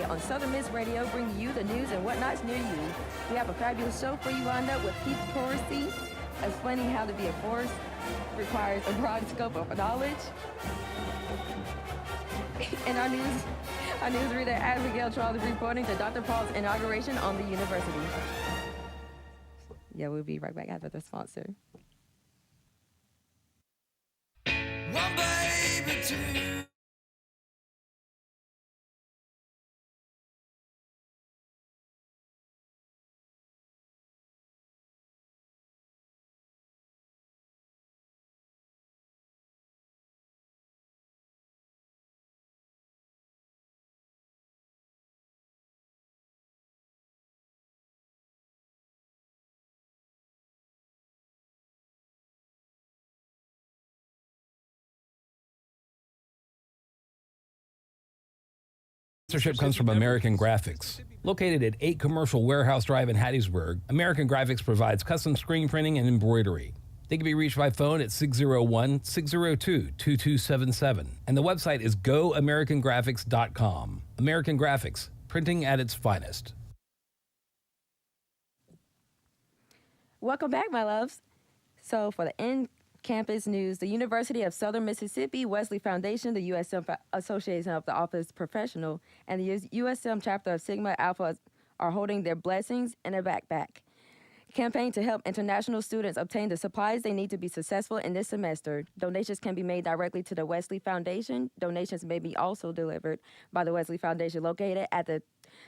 on Southern Miss Radio, bringing you the news and whatnot's near you. We have a fabulous show for you lined up with Keith Corsi, explaining how to be a force requires a broad scope of knowledge. And our newsreader Abigail Charles reporting to Dr. Paul's inauguration on the university. Yeah, we'll be right back after the sponsor. One baby, two. Sponsorship comes from American Graphics. Located at 8 Commercial Warehouse Drive in Hattiesburg, American Graphics provides custom screen printing and embroidery. They can be reached by phone at 601-602-2277. And the website is goamericangraphics.com. American Graphics, printing at its finest. Welcome back, my loves. So for the in-campus news, the University of Southern Mississippi, Wesley Foundation, the USM Association of the Office Professional, and the USM chapter of Sigma Alpha are holding their blessings in a backpack campaign to help international students obtain the supplies they need to be successful in this semester. Donations can be made directly to the Wesley Foundation. Donations may be also delivered by the Wesley Foundation located at the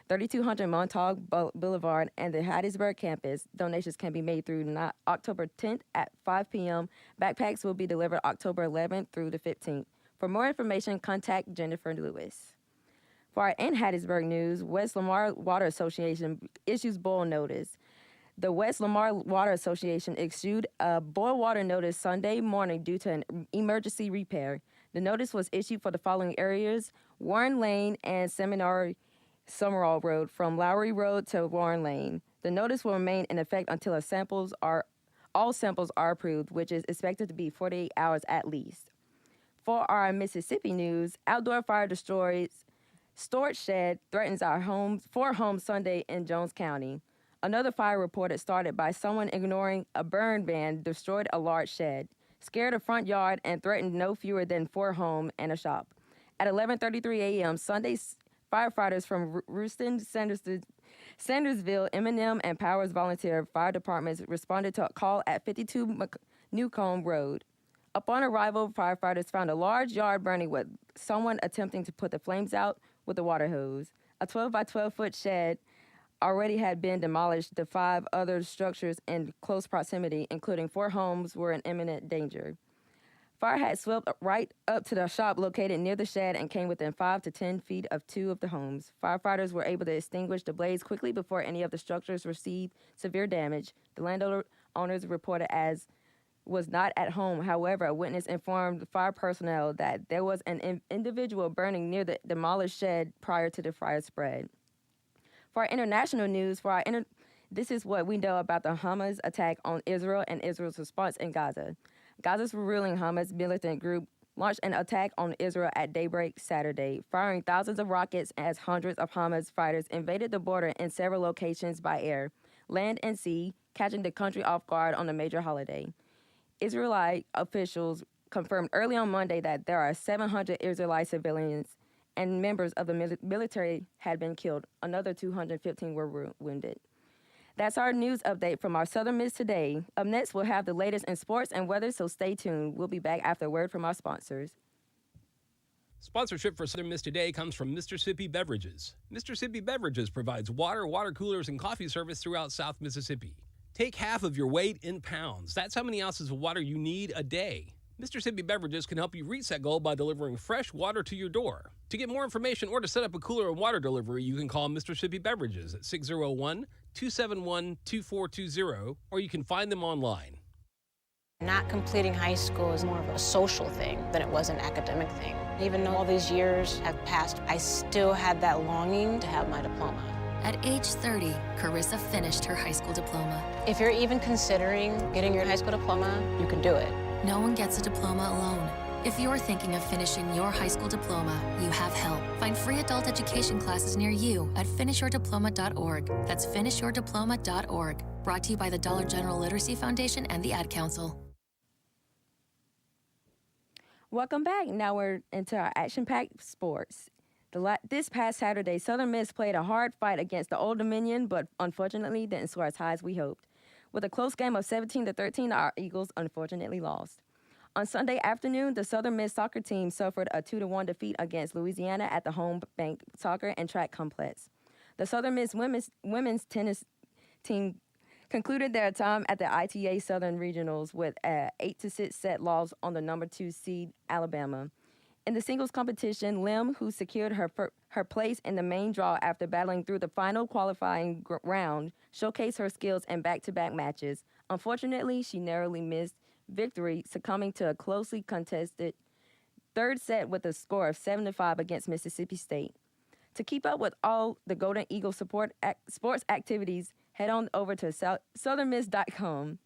3200 Montauk Boulevard and the Hattiesburg campus. Donations can be made through October 10th at 5 p.m. Backpacks will be delivered October 11th through the 15th. For more information, contact Jennifer Lewis. For our in Hattiesburg news, West Lamar Water Association issues boil notice. The West Lamar Water Association issued a boil water notice Sunday morning due to an emergency repair. The notice was issued for the following areas: Warren Lane and Seminary Summerall Road, from Lowry Road to Warren Lane. The notice will remain in effect until all samples are approved, which is expected to be 48 hours at least. For our Mississippi news, outdoor fire destroys storage shed, threatens our four homes Sunday in Jones County. Another fire reported started by someone ignoring a burn ban destroyed a large shed, scared a front yard, and threatened no fewer than 4 homes and a shop. At 11:33 a.m. Sunday, firefighters from Ruston, Sandersville, M&M, and Powers Volunteer Fire Departments responded to a call at 52 Newcomb Road. Upon arrival, firefighters found a large yard burning with someone attempting to put the flames out with a water hose. A 12 by 12-foot shed already had been demolished. The 5 other structures in close proximity, including 4 homes, were in imminent danger. Fire had swept right up to the shop located near the shed and came within 5 to 10 feet of 2 of the homes. Firefighters were able to extinguish the blaze quickly before any of the structures received severe damage. The landowners reported as was not at home. However, a witness informed fire personnel that there was an individual burning near the demolished shed prior to the fire spread. For our international news, this is what we know about the Hamas attack on Israel and Israel's response in Gaza. Gaza's ruling Hamas militant group launched an attack on Israel at daybreak Saturday, firing thousands of rockets as hundreds of Hamas fighters invaded the border in several locations by air, land, and sea, catching the country off guard on a major holiday. Israeli officials confirmed early on Monday that there are 700 Israeli civilians and members of the military had been killed. Another 215 were wounded. That's our news update from our Southern Miss today. Up next, we'll have the latest in sports and weather, so stay tuned. We'll be back after a word from our sponsors. Sponsorship for Southern Miss Today comes from Mississippi Beverages. Mississippi Beverages provides water, water coolers, and coffee service throughout South Mississippi. Take half of your weight in pounds. That's how many ounces of water you need a day. Mississippi Beverages can help you reach that goal by delivering fresh water to your door. To get more information or to set up a cooler and water delivery, you can call Mississippi Beverages at 601-271-2420, or you can find them online. Not completing high school is more of a social thing than it was an academic thing. Even though all these years have passed, I still had that longing to have my diploma. At age 30, Carissa finished her high school diploma. If you're even considering getting your high school diploma, you can do it. No one gets a diploma alone. If you're thinking of finishing your high school diploma, you have help. Find free adult education classes near you at finishyourdiploma.org. That's finishyourdiploma.org. Brought to you by the Dollar General Literacy Foundation and the Ad Council. Welcome back. Now we're into our action-packed sports. This past Saturday, Southern Miss played a hard fight against the Old Dominion, but unfortunately didn't score as high as we hoped. With a close game of 17-13, our Eagles unfortunately lost. On Sunday afternoon, the Southern Miss soccer team suffered a 2-1 defeat against Louisiana at the Home Bank Soccer and Track Complex. The Southern Miss women's tennis team concluded their time at the ITA Southern Regionals with a 8-6 set loss on the number 2 seed Alabama. In the singles competition, Lim, who secured her place in the main draw after battling through the final qualifying round, showcased her skills in back-to-back matches. Unfortunately, she narrowly missed victory, succumbing to a closely contested third set with a score of 7-5 against Mississippi State. To keep up with all the Golden Eagle sports activities, head on over to southernmiss.com.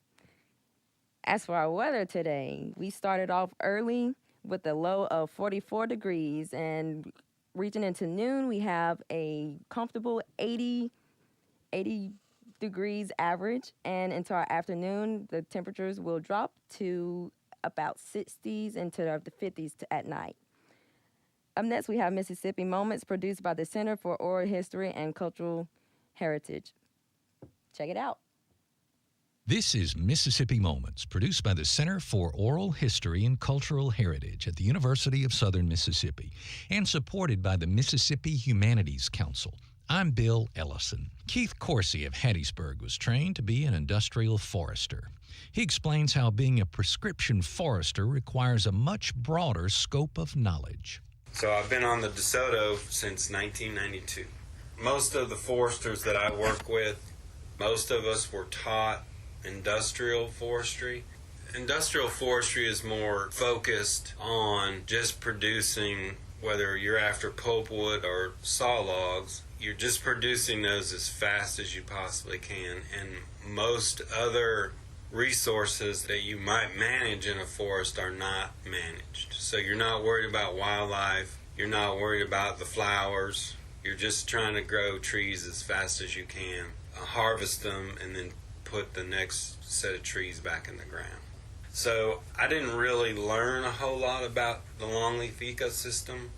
As for our weather today, we started off early with a low of 44 degrees, and reaching into noon, we have a comfortable 80 degrees average, and into our afternoon, the temperatures will drop to about 60s into the 50s at night. Up next, we have Mississippi Moments, produced by the Center for Oral History and Cultural Heritage. Check it out. This is Mississippi Moments, produced by the Center for Oral History and Cultural Heritage at the University of Southern Mississippi and supported by the Mississippi Humanities Council. I'm Bill Ellison. Keith Coursey of Hattiesburg was trained to be an industrial forester. He explains how being a prescription forester requires a much broader scope of knowledge. So I've been on the DeSoto since 1992. Most of the foresters that I work with, most of us were taught industrial forestry. Industrial forestry is more focused on just producing, whether you're after pulpwood or saw logs, you're just producing those as fast as you possibly can. And most other resources that you might manage in a forest are not managed. So you're not worried about wildlife, you're not worried about the flowers, you're just trying to grow trees as fast as you can, harvest them, and then put the next set of trees back in the ground. So I didn't really learn a whole lot about the longleaf ecosystem.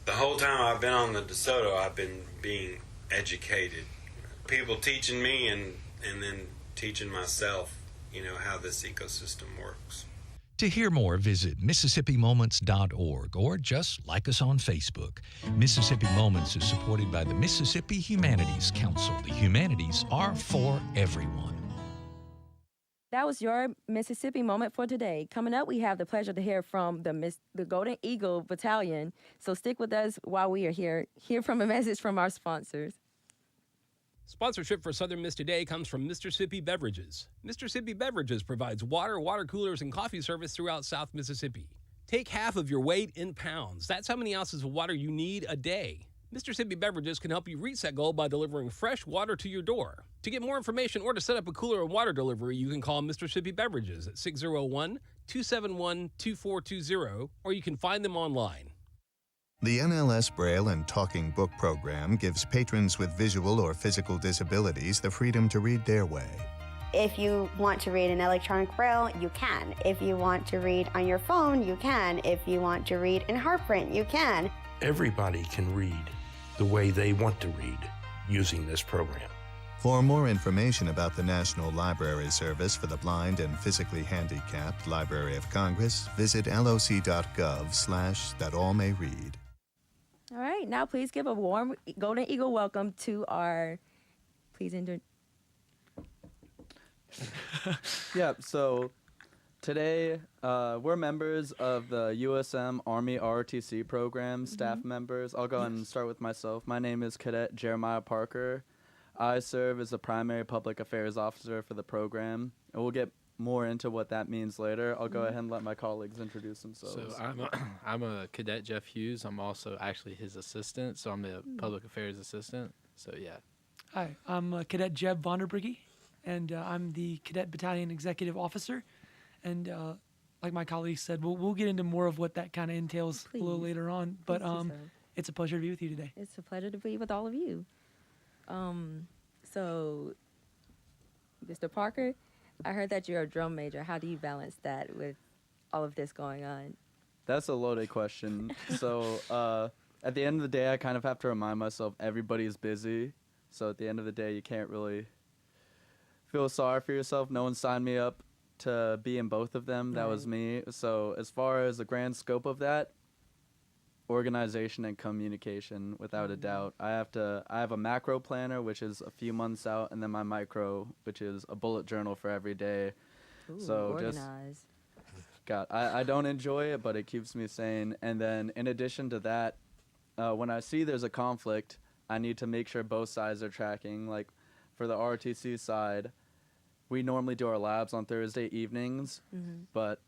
The whole time I've been on the DeSoto, I've been being educated. People teaching me and then teaching myself, how this ecosystem works. To hear more, visit MississippiMoments.org or just like us on Facebook. Mississippi Moments is supported by the Mississippi Humanities Council. The humanities are for everyone. That was your Mississippi Moment for today. Coming up, we have the pleasure to hear from the Golden Eagle Battalion. So stick with us while we are here. Hear from a message from our sponsors. Sponsorship for Southern Miss Today comes from Mr. Sippy Beverages. Mr. Sippy Beverages provides water coolers, and coffee service throughout South Mississippi. Take half of your weight in pounds. That's how many ounces of water you need a day. Mr. Sippy Beverages can help you reach that goal by delivering fresh water to your door. To get more information or to set up a cooler and water delivery, you can call Mr. Sippy Beverages at 601-271-2420, or you can find them online. The NLS Braille and Talking Book program gives patrons with visual or physical disabilities the freedom to read their way. If you want to read in electronic Braille, you can. If you want to read on your phone, you can. If you want to read in heart print, you can. Everybody can read the way they want to read using this program. For more information about the National Library Service for the Blind and Physically Handicapped Library of Congress, visit loc.gov/thatallmayread. All right, now please give a warm Golden Eagle welcome to our, So today we're members of the USM Army ROTC program, staff members. I'll go ahead and start with myself. My name is Cadet Jeremiah Parker. I serve as the primary public affairs officer for the program, and we'll get more into what that means later. I'll go ahead and let my colleagues introduce themselves. So I'm a Cadet Jeff Hughes. I'm also actually his assistant, so I'm the public affairs assistant. So yeah. Hi, I'm Cadet Jeb Vonderbrigge, and I'm the Cadet Battalion Executive Officer. And like my colleagues said, we'll get into more of what that kind of entails a little Please. later on. But Please do so. it's a pleasure to be with you today. It's a pleasure to be with all of you. So, Mr. Parker, I heard that you're a drum major. How do you balance that with all of this going on? That's a loaded question. So at the end of the day, I kind of have to remind myself everybody's busy. So at the end of the day, you can't really feel sorry for yourself. No one signed me up to be in both of them. That was me. So as far as the grand scope of that, organization and communication, without a doubt. I have a macro planner, which is a few months out, and then my micro, which is a bullet journal for every day. Ooh, so organized. God, I don't enjoy it, but it keeps me sane. And then in addition to that, when I see there's a conflict, I need to make sure both sides are tracking. Like for the ROTC side, we normally do our labs on Thursday evenings, but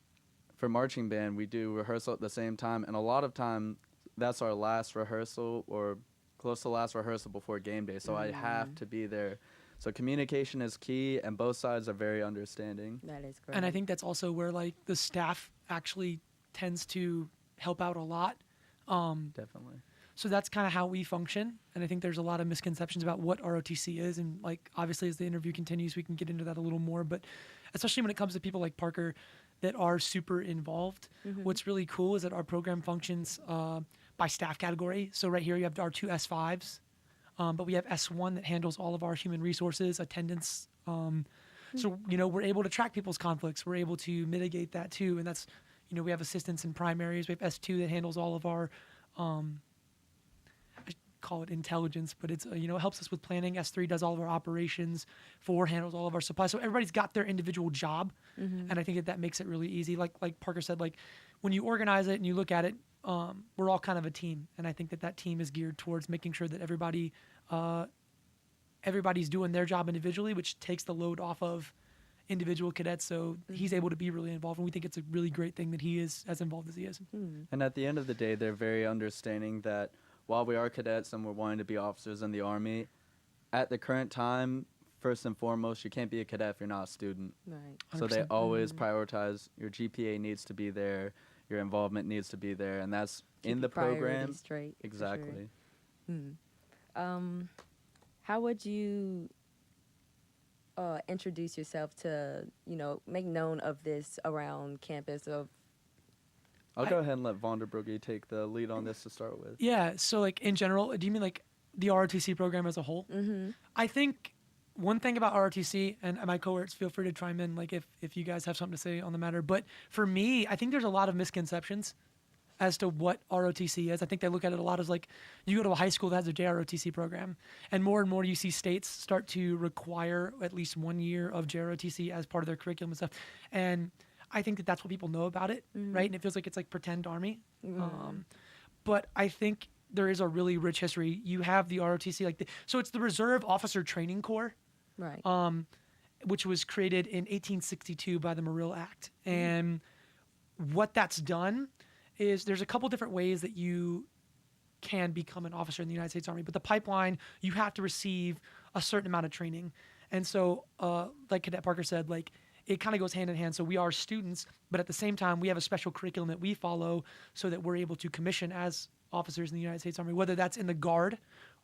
for marching band, we do rehearsal at the same time. And a lot of time, that's our last rehearsal or close to last rehearsal before game day. So I have to be there. So communication is key, and both sides are very understanding. That is great. And I think that's also where like the staff actually tends to help out a lot. Definitely. So that's kind of how we function. And I think there's a lot of misconceptions about what ROTC is. And like, obviously as the interview continues, we can get into that a little more, but especially when it comes to people like Parker that are super involved, what's really cool is that our program functions by staff category. So right here, you have our 2 S5s, but we have S1 that handles all of our human resources, attendance. So, you know, we're able to track people's conflicts. We're able to mitigate that too. And that's, you know, we have assistants in primaries. We have S2 that handles all of our, I call it intelligence, but it's, you know, it helps us with planning. S3 does all of our operations. 4 handles all of our supplies. So everybody's got their individual job. And I think that makes it really easy. Like Parker said, like when you organize it and you look at it, we're all kind of a team. And I think that team is geared towards making sure that everybody's doing their job individually, which takes the load off of individual cadets. So he's able to be really involved. And we think it's a really great thing that he is as involved as he is. And at the end of the day, they're very understanding that while we are cadets and we're wanting to be officers in the Army, at the current time, first and foremost, you can't be a cadet if you're not a student. Right. So they always prioritize your GPA needs to be there, your involvement needs to be there, and that's in the program. Straight, exactly. How would you introduce yourself to, you know, make known of this around campus? I'll go ahead and let Vonderbrugge take the lead on this to start with. Yeah. So like in general, do you mean like the ROTC program as a whole? I think one thing about ROTC, and my cohorts, feel free to chime in, like if you guys have something to say on the matter. But for me, I think there's a lot of misconceptions as to what ROTC is. I think they look at it a lot as like, you go to a high school that has a JROTC program, and more you see states start to require at least 1 year of JROTC as part of their curriculum and stuff. And I think that that's what people know about it, right? And it feels like it's like pretend Army. But I think there is a really rich history. You have the ROTC, so it's the Reserve Officer Training Corps, right? Which was created in 1862 by the Morrill Act. And what that's done is there's a couple different ways that you can become an officer in the United States Army. But the pipeline, you have to receive a certain amount of training. And so, like Cadet Parker said, like it kind of goes hand in hand. So we are students, but at the same time, we have a special curriculum that we follow so that we're able to commission as officers in the United States Army, whether that's in the Guard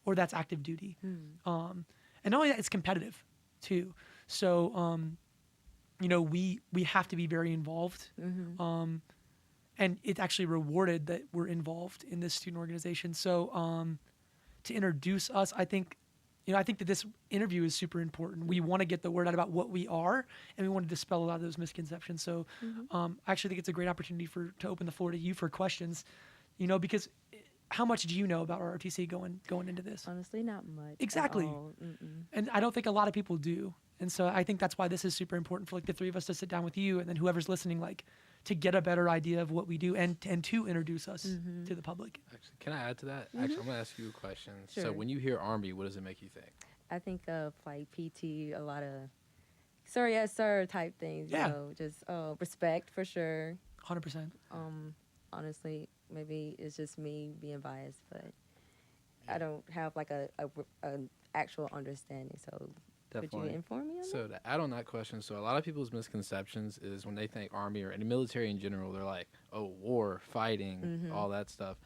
or that's active duty. And not only that, it's competitive too. So, you know, we have to be very involved. And it's actually rewarded that we're involved in this student organization. So to introduce us, I think that this interview is super important. We want to get the word out about what we are, and we want to dispel a lot of those misconceptions. So I actually think it's a great opportunity to open the floor to you for questions, you know, because how much do you know about ROTC going into this? Honestly, not much. Exactly. And I don't think a lot of people do. And so I think that's why this is super important for like the three of us to sit down with you and then whoever's listening, like to get a better idea of what we do and to introduce us to the public. Actually, can I add to that? Actually, I'm going to ask you a question. Sure. So when you hear Army, what does it make you think? I think of like PT, a lot of sir, yes, sir type things. Yeah. You know, just respect for sure. 100%. Honestly, maybe it's just me being biased, but I don't have like a actual understanding. So Could you inform me on So to add on that question, so a lot of people's misconceptions is when they think Army or in the military in general, they're like, oh, war, fighting, all that stuff.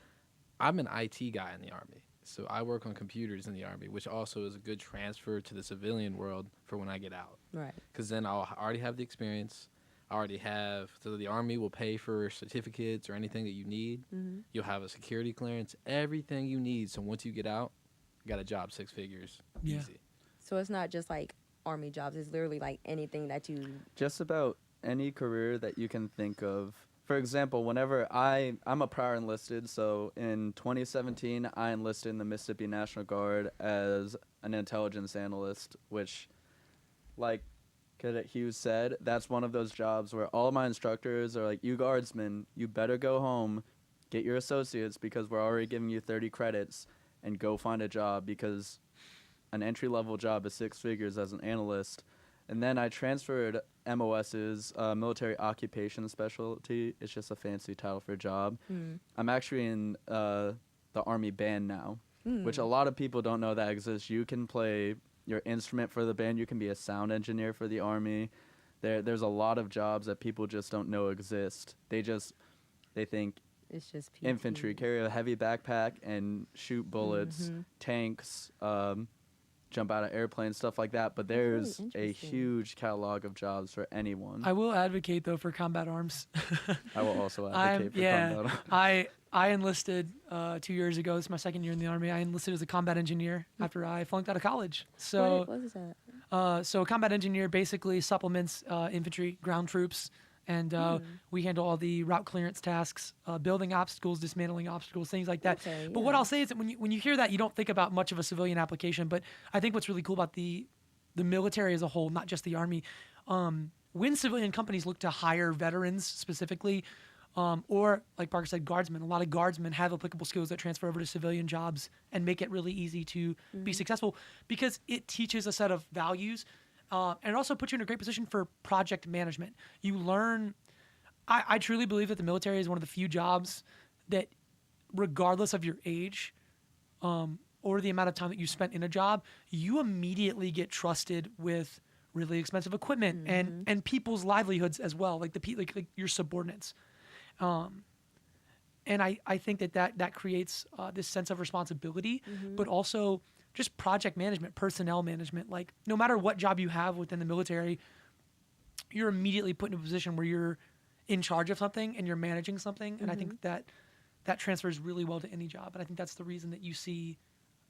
I'm an IT guy in the Army. So I work on computers in the Army, which also is a good transfer to the civilian world for when I get out. Right. Because then I'll already have the experience. I already have, so the Army will pay for certificates or anything that you need. You'll have a security clearance, everything you need. So once you get out, you got a job, 6 figures, easy. So it's not just like Army jobs. It's literally like anything that you... Just about any career that you can think of. For example, whenever I'm a prior enlisted, so in 2017, I enlisted in the Mississippi National Guard as an intelligence analyst, which, like Cadet Hughes said, that's one of those jobs where all my instructors are like, you guardsmen, you better go home, get your associates because we're already giving you 30 credits, and go find a job because an entry-level job is 6 figures as an analyst. And then I transferred MOS's military occupation specialty. It's just a fancy title for a job. I'm actually in the Army band now, which a lot of people don't know that exists. You can play your instrument for the band. You can be a sound engineer for the Army. There's a lot of jobs that people just don't know exist. They think it's just PT. Infantry, carry a heavy backpack and shoot bullets, tanks, jump out of airplanes, stuff like that. But there's a huge catalog of jobs for anyone. I will advocate, though, for combat arms. I will also advocate for combat arms. I enlisted 2 years ago. This is my second year in the Army. I enlisted as a combat engineer after I flunked out of college. So, what is that? So a combat engineer basically supplements infantry, ground troops, and we handle all the route clearance tasks, building obstacles, dismantling obstacles, things like that. Okay, but what I'll say is that when you hear that, you don't think about much of a civilian application. But I think what's really cool about the military as a whole, not just the Army, when civilian companies look to hire veterans specifically, or like Parker said, guardsmen, a lot of guardsmen have applicable skills that transfer over to civilian jobs and make it really easy to be successful because it teaches a set of values. And it also puts you in a great position for project management. You learn, I truly believe that the military is one of the few jobs that, regardless of your age or the amount of time that you spent in a job, you immediately get trusted with really expensive equipment and people's livelihoods as well, like like your subordinates. And I think that creates this sense of responsibility, but also just project management, personnel management. Like, no matter what job you have within the military, you're immediately put in a position where you're in charge of something and you're managing something. And I think that transfers really well to any job. And I think that's the reason that you see,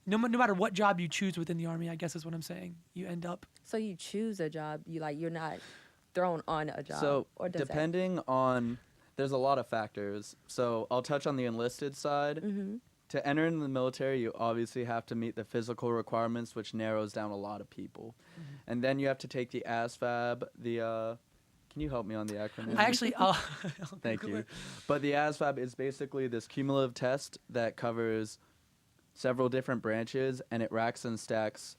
no matter what job you choose within the Army, I guess is what I'm saying, you end up. So you choose a job, you're not thrown on a job. So or does depending on, there's a lot of factors. So I'll touch on the enlisted side. To enter in the military, you obviously have to meet the physical requirements, which narrows down a lot of people. And then you have to take the ASVAB, can you help me on the acronym? I actually, I'll Thank you. But the ASVAB is basically this cumulative test that covers several different branches, and it racks and stacks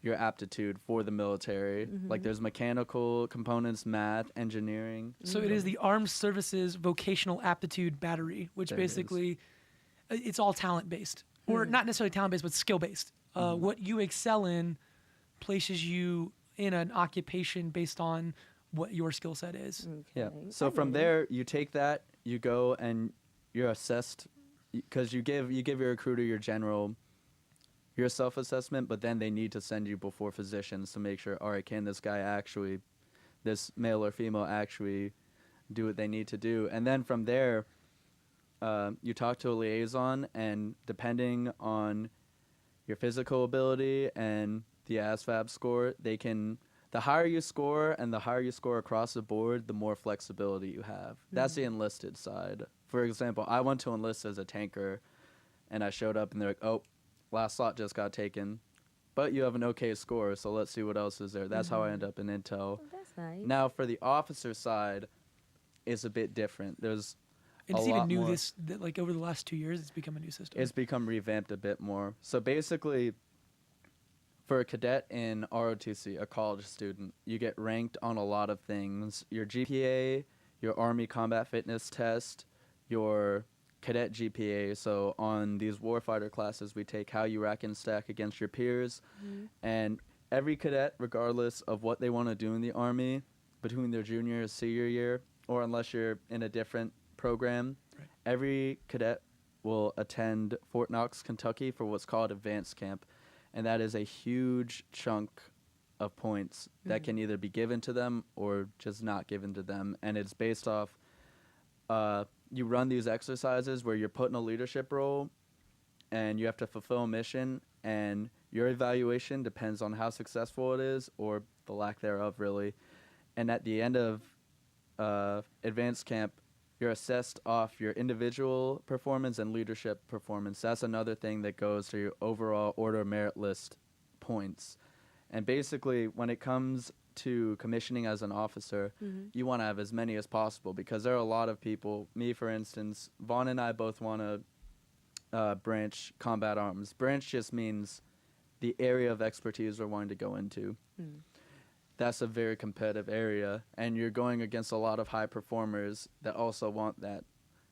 your aptitude for the military. Like, there's mechanical components, math, engineering. So it is the Armed Services Vocational Aptitude Battery, which basically... it's all talent-based, or not necessarily talent-based, but skill-based. What you excel in places you in an occupation based on what your skill set is. Yeah. So from there, you take that, you go and you're assessed, because you give your recruiter your self-assessment, but then they need to send you before physicians to make sure, all right, can this male or female actually do what they need to do? And then from there, you talk to a liaison, and depending on your physical ability and the ASVAB score, the higher you score and the higher you score across the board, the more flexibility you have. That's the enlisted side. For example, I went to enlist as a tanker, and I showed up, and they're like, oh, last slot just got taken, but you have an okay score, so let's see what else is there. That's how I end up in Intel. Oh, that's nice. Now, for the officer side, it's a bit different. There's And it's even new like over the last 2 years, it's become a new system. It's become revamped a bit more. So basically, for a cadet in ROTC, a college student, you get ranked on a lot of things. Your GPA, your Army combat fitness test, your cadet GPA. So on these warfighter classes, we take how you rack and stack against your peers. And every cadet, regardless of what they want to do in the Army, between their junior and senior year, or unless you're in a different program, every cadet will attend Fort Knox, Kentucky for what's called advanced camp. And that is a huge chunk of points that can either be given to them or just not given to them. And it's based off, you run these exercises where you're put in a leadership role and you have to fulfill a mission, and your evaluation depends on how successful it is or the lack thereof, really. And at the end of advanced camp, you're assessed off your individual performance and leadership performance. That's another thing that goes to your overall order of merit list points. And basically, when it comes to commissioning as an officer, you want to have as many as possible, because there are a lot of people. Me, for instance, Vaughn and I both want to branch combat arms. Branch just means the area of expertise we're wanting to go into. That's a very competitive area, and you're going against a lot of high performers that also want that.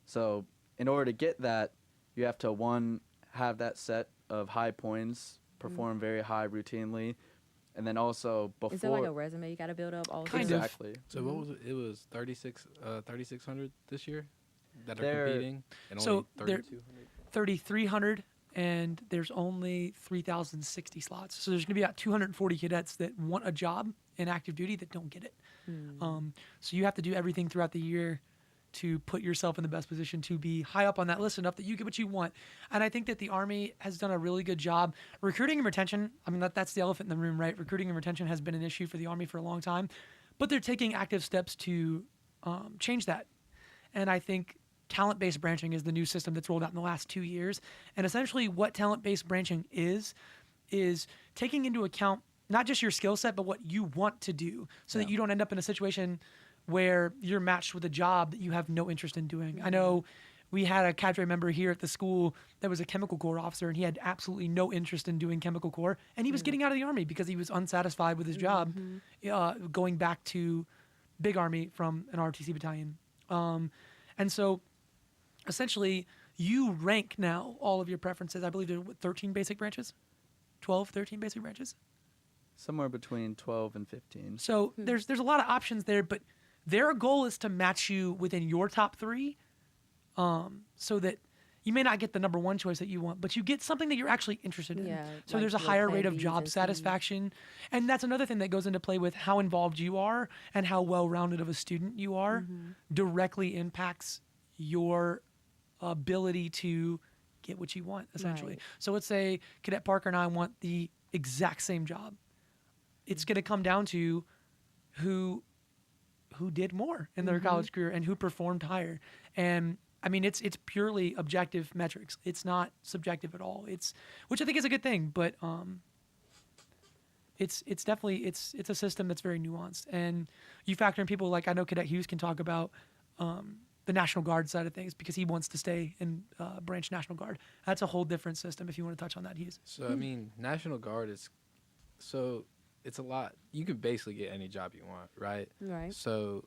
So in order to get that, you have to, one, have that set of high points, perform very high routinely, and then also before... Is there like a resume you got to build up? All Exactly. So what was it? It was 3,600 this year that are They're- competing, and So only they're 3,200. 3,300, and there's only 3,060 slots. So there's going to be about 240 cadets that want a job in active duty that don't get it. So you have to do everything throughout the year to put yourself in the best position to be high up on that list enough that you get what you want. And I think that the Army has done a really good job. Recruiting and retention, I mean, that's the elephant in the room, right? Recruiting and retention has been an issue for the Army for a long time, but they're taking active steps to change that. And I think talent-based branching is the new system that's rolled out in the last 2 years. And essentially what talent-based branching is taking into account not just your skill set, but what you want to do, so that you don't end up in a situation where you're matched with a job that you have no interest in doing. I know we had a cadre member here at the school that was a chemical corps officer, and he had absolutely no interest in doing chemical corps, and he was getting out of the Army because he was unsatisfied with his job, going back to big Army from an ROTC battalion. And so essentially you rank now all of your preferences. I believe there are 13 basic branches, 12, 13 basic branches. Somewhere between 12 and 15. So there's a lot of options there, but their goal is to match you within your top 3, so that you may not get the number 1 choice that you want, but you get something that you're actually interested in. So like there's a your higher plan rate of Bs job and Cs. satisfaction. And that's another thing that goes into play with how involved you are and how well-rounded of a student you are directly impacts your ability to get what you want, essentially. Right. So let's say Cadet Parker and I want the exact same job. It's going to come down to who did more in their college career and who performed higher. And I mean, it's purely objective metrics. It's not subjective at all. Which I think is a good thing, but it's definitely it's a system that's very nuanced. And you factor in people like, I know Cadet Hughes can talk about the National Guard side of things because he wants to stay in branch National Guard. That's a whole different system if you want to touch on that, Hughes. So I mean, National Guard is it's a lot. You can basically get any job you want, right? Right. So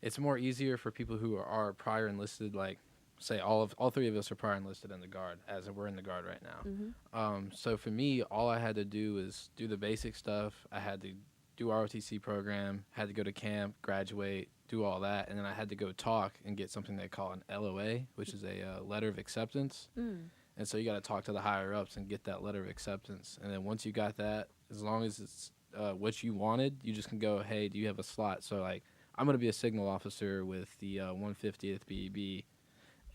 it's more easier for people who are prior enlisted, like say all 3 of us are prior enlisted in the Guard, as we're in the Guard right now. So for me, all I had to do is do the basic stuff. I had to do ROTC program, had to go to camp, graduate, do all that, and then I had to go talk and get something they call an LOA, which is a letter of acceptance. And so you got to talk to the higher ups and get that letter of acceptance. And then once you got that, as long as it's what you wanted, you just can go, hey, do you have a slot? So like, I'm going to be a signal officer with the 150th BEB.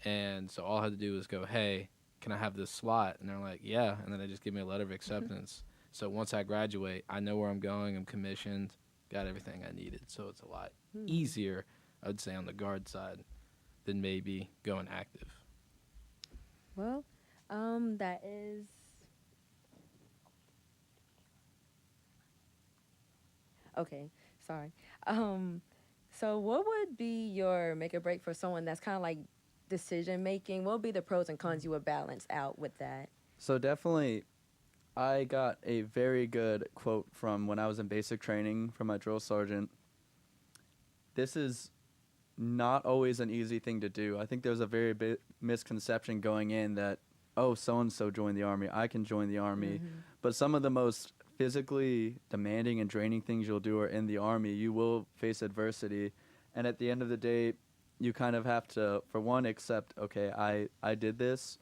And so all I had to do was go, hey, can I have this slot? And they're like, yeah. And then they just give me a letter of acceptance. So once I graduate, I know where I'm going. I'm commissioned, got everything I needed. So it's a lot easier, I would say, on the Guard side than maybe going active. Well, that is... Okay, sorry. So what would be your make or break for someone that's kind of like decision making? What would be the pros and cons you would balance out with that? So definitely, I got a very good quote from when I was in basic training from my drill sergeant. This is not always an easy thing to do. I think there's a very big misconception going in that, oh, so-and-so joined the Army, I can join the Army. But some of the most physically demanding and draining things you'll do are in the Army, you will face adversity. And at the end of the day, you kind of have to, for one, accept, okay, I did this,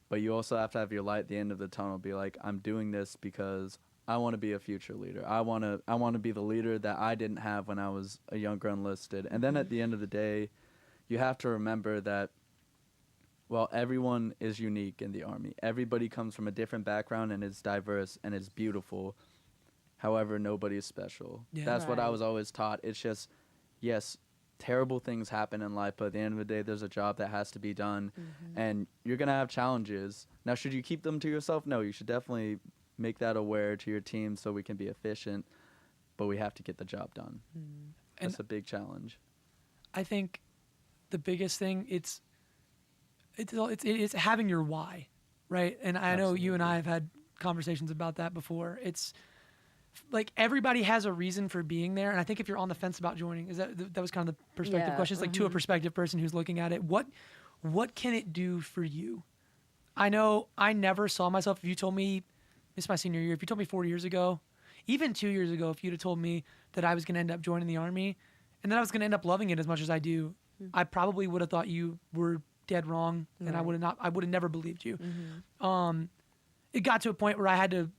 but you also have to have your light at the end of the tunnel. Be like, I'm doing this because I want to be a future leader. I want to be the leader that I didn't have when I was a younger enlisted. And then at the end of the day, you have to remember that, well, everyone is unique in the Army. Everybody comes from a different background and is diverse and is beautiful. However, nobody is special. Yeah. That's what I was always taught. It's just, yes, terrible things happen in life, but at the end of the day, there's a job that has to be done, and you're going to have challenges. Now, should you keep them to yourself? No, you should definitely make that aware to your team so we can be efficient, but we have to get the job done. That's a big challenge. I think the biggest thing, it's having your why, right? And I know you and I have had conversations about that before. It's like everybody has a reason for being there, and I think if you're on the fence about joining, that was kind of the perspective question. It's like to a perspective person who's looking at it, what can it do for you? I know I never saw myself. If you told me, this is my senior year, if you told me 4 years ago, even 2 years ago, if you'd have told me that I was going to end up joining the Army and then I was going to end up loving it as much as I do, I probably would have thought you were dead wrong, and I would have never believed you. It got to a point where I had to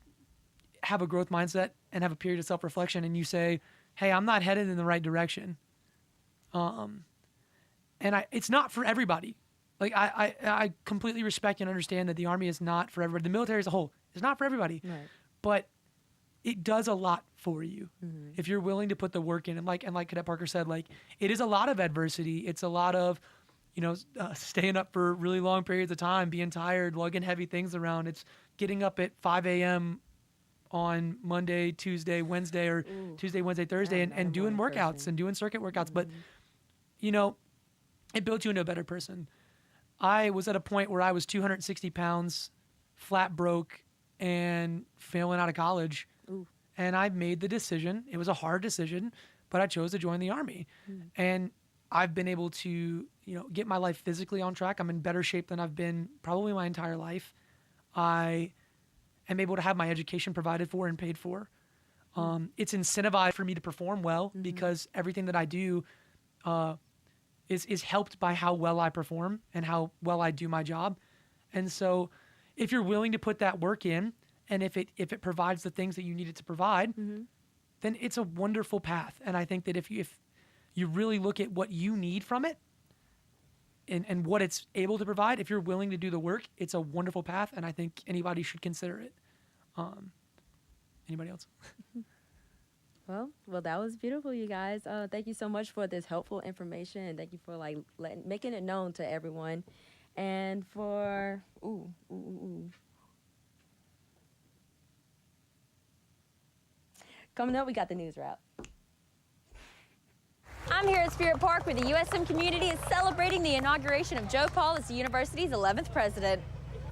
have a growth mindset and have a period of self-reflection, and you say, hey, I'm not headed in the right direction. And it's not for everybody. Like I completely respect and understand that the Army is not for everybody. The military as a whole is not for everybody. Right. But it does a lot for you if you're willing to put the work in. And like Cadet Parker said, like it is a lot of adversity. It's a lot of, staying up for really long periods of time, being tired, lugging heavy things around. It's getting up at 5 a.m. on Monday, Tuesday, Wednesday, or Tuesday, Wednesday, Thursday, and doing workouts and doing circuit workouts. But, it builds you into a better person. I was at a point where I was 260 pounds, flat broke, and failing out of college. And I made the decision. It was a hard decision, but I chose to join the Army. And I've been able to, get my life physically on track. I'm in better shape than I've been probably my entire life. I am able to have my education provided for and paid for. It's incentivized for me to perform well because everything that I do is helped by how well I perform and how well I do my job. And so if you're willing to put that work in, and if it provides the things that you need it to provide, then it's a wonderful path. And I think that if you really look at what you need from it and what it's able to provide, if you're willing to do the work, it's a wonderful path, and I think anybody should consider it. Anybody else? Well, that was beautiful, you guys. Thank you so much for this helpful information, and thank you for making it known to everyone. And for coming up, we got the news wrap. I'm here at Spirit Park where the USM community is celebrating the inauguration of Joe Paul as the university's 11th president.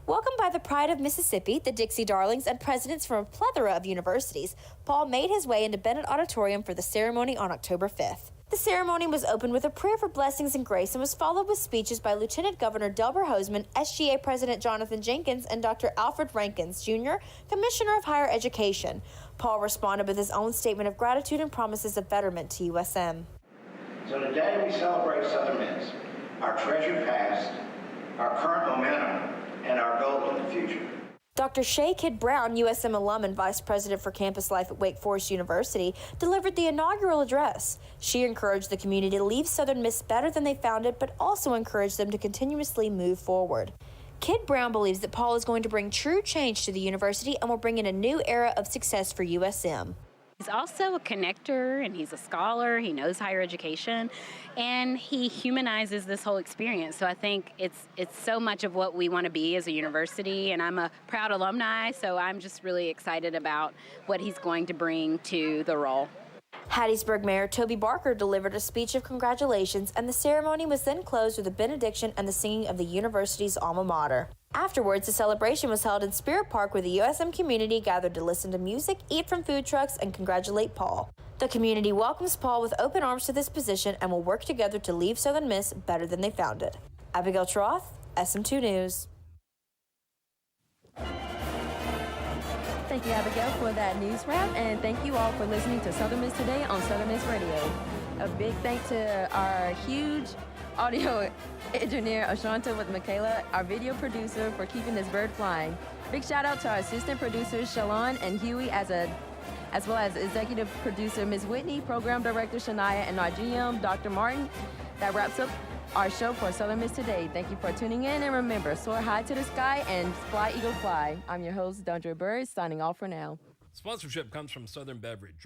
Welcomed by the pride of Mississippi, the Dixie Darlings, and presidents from a plethora of universities, Paul made his way into Bennett Auditorium for the ceremony on October 5th. The ceremony was opened with a prayer for blessings and grace and was followed with speeches by Lieutenant Governor Delbert Hosemann, SGA President Jonathan Jenkins, and Dr. Alfred Rankins, Jr., Commissioner of Higher Education. Paul responded with his own statement of gratitude and promises of betterment to USM. So today we celebrate Southern Miss, our treasured past, our current momentum, and our goal in the future. Dr. Shay Kidd Brown, USM alum and Vice President for Campus Life at Wake Forest University, delivered the inaugural address. She encouraged the community to leave Southern Miss better than they found it, but also encouraged them to continuously move forward. Kidd Brown believes that Paul is going to bring true change to the university and will bring in a new era of success for USM. He's also a connector, and he's a scholar. He knows higher education, and he humanizes this whole experience. So I think it's so much of what we want to be as a university, and I'm a proud alumni, so I'm just really excited about what he's going to bring to the role. Hattiesburg Mayor Toby Barker delivered a speech of congratulations, and the ceremony was then closed with a benediction and the singing of the university's alma mater. Afterwards, the celebration was held in Spirit Park where the USM community gathered to listen to music, eat from food trucks, and congratulate Paul. The community welcomes Paul with open arms to this position and will work together to leave Southern Miss better than they found it. Abigail Troth, SM2 News. Thank you, Abigail, for that news wrap. And thank you all for listening to Southern Miss Today on Southern Miss Radio. A big thanks to our huge audio engineer, Ashanta with Michaela, our video producer for keeping this bird flying. Big shout out to our assistant producers, Shalon and Huey, as well as executive producer, Ms. Whitney, program director, Shania, and our GM, Dr. Martin. That wraps up our show for Southern Miss Today. Thank you for tuning in, and remember, soar high to the sky and fly, eagle, fly. I'm your host, Dondra Burris, signing off for now. Sponsorship comes from Southern Beverage.